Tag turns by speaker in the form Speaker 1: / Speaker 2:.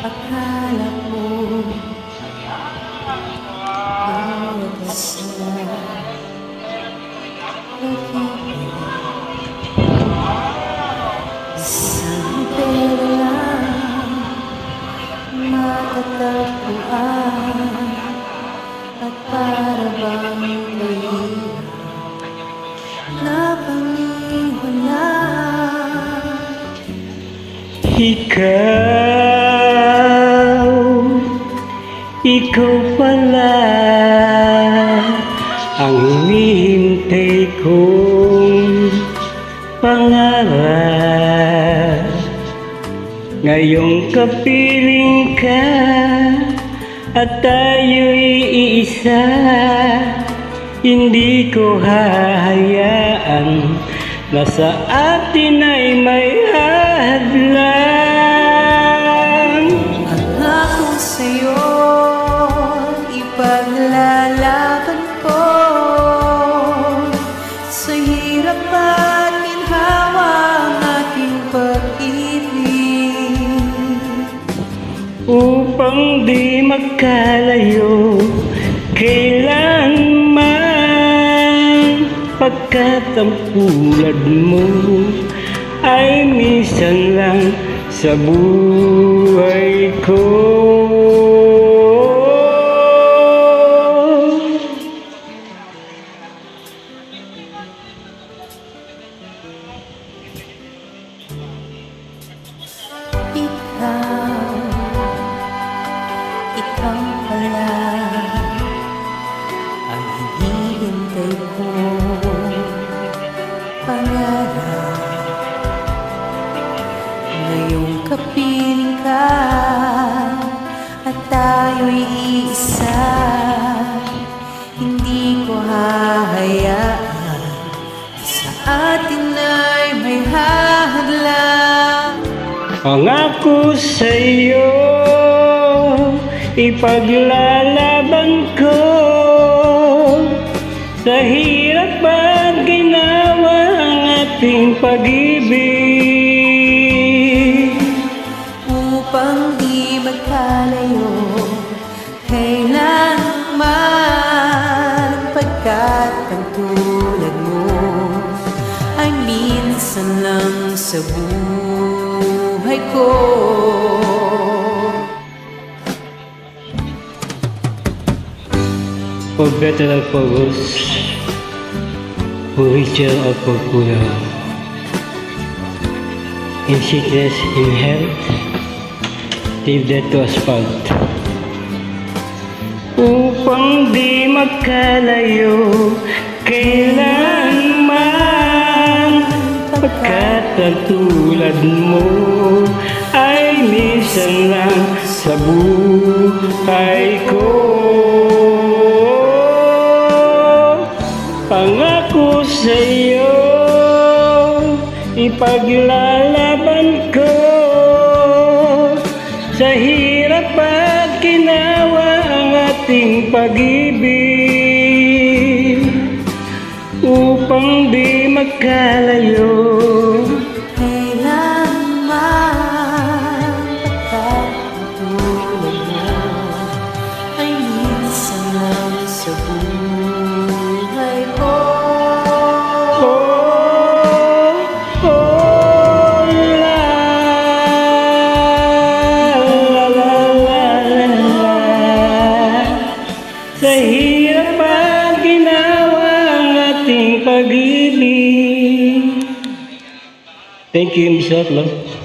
Speaker 1: Akala mo bawat isa pag-ibig isang pera lang matatagpuan at para bang mahirap na pangiwanan.
Speaker 2: Ikaw pala ang hinihintay kong pangarap. Ngayong kapiling ka at tayo'y iisa, hindi ko hahayaan na sa atin ay may hadlang.
Speaker 1: Ako sa'yo ipaglalaban ko sa hirap at ginhawa ang ating pag-ibig,
Speaker 2: upang di magkalayo kailanman, pagkat ang tulad mo ay minsan lang sa buhay ko.
Speaker 1: Ikaw pala ang hinihintay ko pangarap. Ngayong kapiling ka at tayo'y iisa, hindi ko hahayaan sa atin ay may hadlang.
Speaker 2: Pangako sa'yo ipaglalaban ko sa hirap at ginawa ang ating pag-ibig,
Speaker 1: upang di magkalayo kailanman, pagkat ang tulad mo ay minsan lang sa buhay ko.
Speaker 2: for better or for worse, for richer or for poorer, in sickness, in health, leave that to asphalt. Upang di magkalayo kailanman, pagkat ang tulad mo ay minsan lang sa buhay ko. Pangako sa'yo ipaglalaban ko sa hirap at ginawa ang ating pag-ibig, upang di magkalayo
Speaker 1: Kailanman, pagkat ang tulad mo ay minsan lang sa buhay ko.
Speaker 2: Sa hirap at ginawa ang ating pag-ibig. Thank you, Miss Love.